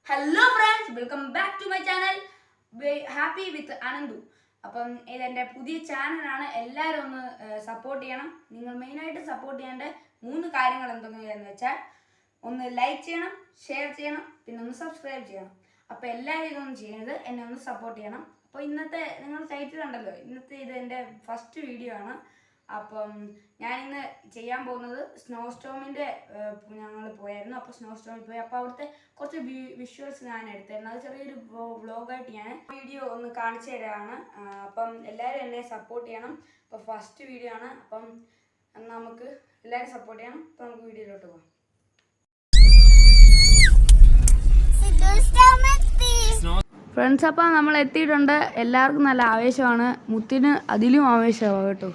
Hello friends, welcome back to my channel happy with Ananthu. അപ്പം ഇതെൻ്റെ പുതിയ ചാനലാണ്. എല്ലാവരും ഒന്ന് സപ്പോർട്ട് ചെയ്യണം. നിങ്ങൾ മെയിനായിട്ട് സപ്പോർട്ട് ചെയ്യേണ്ട 3 കാര്യങ്ങൾ എന്തൊക്കെയാണെന്ന് വെച്ചാൽ, ഒന്ന് ലൈക്ക് ചെയ്യണം, ഷെയർ ചെയ്യണം, പിന്നെ ഒന്ന് സബ്സ്ക്രൈബ് ചെയ്യണം. അപ്പോൾ എല്ലാവരും ഇതൊന്നും ചെയ്യരുത്, എന്നെ ഒന്ന് സപ്പോർട്ട് ചെയ്യണം. അപ്പോൾ ഇന്നത്തെ നിങ്ങൾ ടൈറ്റിൽ കണ്ടല്ലോ, ഇന്നത്തെ ഇത് എൻ്റെ ഫസ്റ്റ് വീഡിയോ ആണ്. അപ്പം ഞാനിന്ന് ചെയ്യാൻ പോകുന്നത് സ്നോ സ്റ്റോമിൻ്റെ ഞങ്ങൾ പോയായിരുന്നു. അപ്പോൾ സ്നോ സ്റ്റോമിൽ പോയി അപ്പോൾ അവിടുത്തെ കുറച്ച് വിഷ്വൽസ് ഞാൻ എടുത്തായിരുന്നു. അത് ചെറിയൊരു വ്ളോഗായിട്ട് ഞാൻ വീഡിയോ ഒന്ന് കാണിച്ചു തരാണ്. അപ്പം എല്ലാവരും എന്നെ സപ്പോർട്ട് ചെയ്യണം. അപ്പോൾ ഫസ്റ്റ് വീഡിയോ ആണ്. അപ്പം നമുക്ക് എല്ലാവരും സപ്പോർട്ട് ചെയ്യണം. അപ്പോൾ നമുക്ക് വീഡിയോയിലോട്ട് പോകാം. ഫ്രണ്ട്സ്, അപ്പം നമ്മൾ എത്തിയിട്ടുണ്ട്. എല്ലാവർക്കും നല്ല ആവേശമാണ്. മുത്തിന് അതിലും ആവേശമാണ് കേട്ടോ.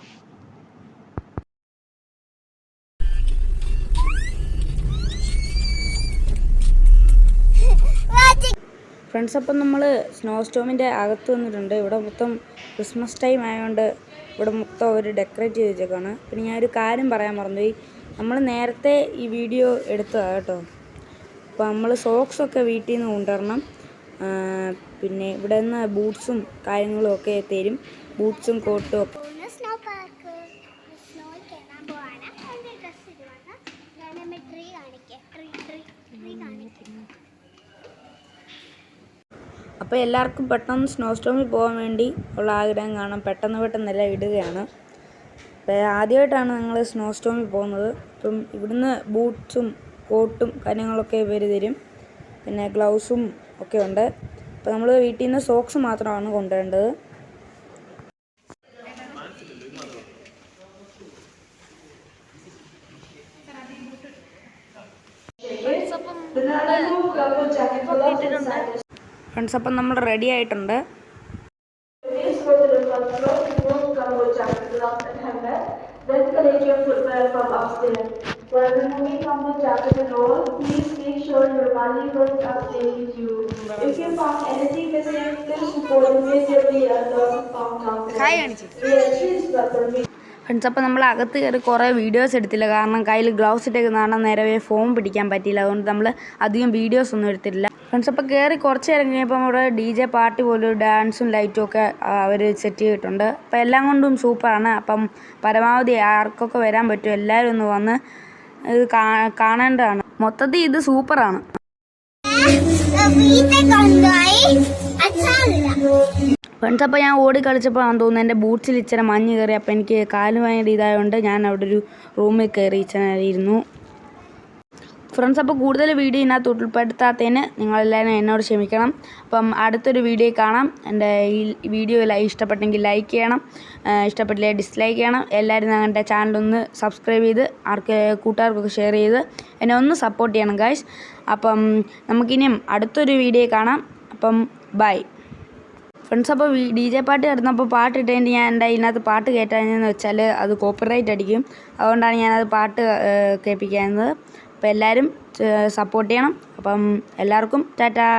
ഫ്രണ്ട്സ്, അപ്പം നമ്മൾ സ്നോ സ്റ്റോമിൻ്റെ അകത്ത് വന്നിട്ടുണ്ട്. ഇവിടെ മൊത്തം ക്രിസ്മസ് ടൈം ആയതുകൊണ്ട് ഇവിടെ മൊത്തം അവർ ഡെക്കറേറ്റ് ചെയ്ത് വെച്ചേക്കാണ്. പിന്നെ ഞാനൊരു കാര്യം പറയാൻ മറന്നുപോയി. നമ്മൾ നേരത്തെ ഈ വീഡിയോ എടുത്തതാണ് കേട്ടോ. അപ്പോൾ നമ്മൾ സോക്സൊക്കെ വീട്ടിൽ നിന്ന് കൊണ്ടുവരണം. പിന്നെ ഇവിടെ നിന്ന് ബൂട്ട്സും കാര്യങ്ങളും ഒക്കെ തരും. ബൂട്ട്സും കോട്ടും ഒക്കെ. അപ്പോൾ എല്ലാവർക്കും പെട്ടെന്ന് സ്നോ സ്റ്റോമിൽ പോകാൻ വേണ്ടി ഉള്ള ആഗ്രഹം കാണാം. പെട്ടെന്നെല്ലാം ഇടുകയാണ്. അപ്പോൾ ആദ്യമായിട്ടാണ് ഞങ്ങൾ സ്നോ സ്റ്റോമിൽ പോകുന്നത്. അപ്പം ഇവിടുന്ന് ബൂട്ട്സും കോട്ടും കാര്യങ്ങളൊക്കെ ഇവർ തരും. പിന്നെ ഗ്ലൗസും ഒക്കെ ഉണ്ട്. അപ്പോൾ നമ്മൾ വീട്ടിൽ നിന്ന് സോക്സ് മാത്രമാണ് കൊണ്ടുവരേണ്ടത്. ഫ്രണ്ട്സ്, അപ്പം നമ്മൾ റെഡി ആയിട്ടുണ്ട്. ഫ്രണ്ട്സ്, അപ്പം നമ്മൾ അകത്ത് കയറി കുറേ വീഡിയോസ് എടുത്തില്ല. കാരണം കയ്യിൽ ഗ്ലൗസ് ഇട്ടേക്ക് കാണാൻ നേരവേ ഫോൺ പിടിക്കാൻ പറ്റിയില്ല. അതുകൊണ്ട് നമ്മൾ അധികം വീഡിയോസ് ഒന്നും എടുത്തിട്ടില്ല. ഫ്രണ്ട്സ്, അപ്പോൾ കയറി കുറച്ച് നേരം കഴിഞ്ഞപ്പോൾ അവിടെ DJ പാർട്ടി പോലും ഡാൻസും ലൈറ്റും ഒക്കെ അവർ സെറ്റ് ചെയ്തിട്ടുണ്ട്. അപ്പോൾ എല്ലാം കൊണ്ടും സൂപ്പറാണ്. അപ്പം പരമാവധി ആർക്കൊക്കെ വരാൻ പറ്റും എല്ലാവരും ഒന്ന് വന്ന് ഇത് കാണേണ്ടതാണ്. മൊത്തത്തിൽ ഇത് സൂപ്പറാണ്. ഫ്രണ്ട്സ്, അപ്പോൾ ഞാൻ ഓടി കളിച്ചപ്പോൾ ആണെന്ന് തോന്നുന്നു എൻ്റെ ബൂട്ട്സിൽ ഇച്ചിരി മഞ്ഞ് കയറി. അപ്പോൾ എനിക്ക് കാല് ഭയങ്കര ഇതായതുകൊണ്ട് ഞാൻ അവിടെ ഒരു റൂമിൽ കയറി ഇച്ചിരിയിരുന്നു. ഫ്രണ്ട്സ്, അപ്പോൾ കൂടുതൽ വീഡിയോ ഇതിനകത്ത് ഉൾപ്പെടുത്താത്തതിന് നിങ്ങളെല്ലാവരും എന്നോട് ക്ഷമിക്കണം. അപ്പം അടുത്തൊരു വീഡിയോ കാണാം. എൻ്റെ ഈ വീഡിയോ ഇഷ്ടപ്പെട്ടെങ്കിൽ ലൈക്ക് ചെയ്യണം, ഇഷ്ടപ്പെട്ടില്ലെങ്കിൽ ഡിസ്ലൈക്ക് ചെയ്യണം. എല്ലാവരും ഞങ്ങളുടെ ചാനലൊന്ന് സബ്സ്ക്രൈബ് ചെയ്ത് കൂട്ടുകാർക്കൊക്കെ ഷെയർ ചെയ്ത് എന്നെ ഒന്ന് സപ്പോർട്ട് ചെയ്യണം ഗൈസ്. അപ്പം നമുക്കിനിയും അടുത്തൊരു വീഡിയോ കാണാം. അപ്പം ബൈ ഫ്രണ്ട്സ്. അപ്പോൾ DJ പാട്ട് കിടന്നപ്പോൾ പാട്ട് ഇട്ടതിൻ്റെ ഞാൻ എൻ്റെ ഇതിനകത്ത് പാട്ട് കയറ്റാനെന്ന് വെച്ചാൽ അത് കോപ്പിറൈറ്റ് അടിക്കും. അതുകൊണ്ടാണ് ഞാനത് പാട്ട് കേൾപ്പിക്കുന്നത്. അപ്പോൾ എല്ലാവരും സപ്പോർട്ട് ചെയ്യണം. അപ്പം എല്ലാവർക്കും ടാറ്റാ.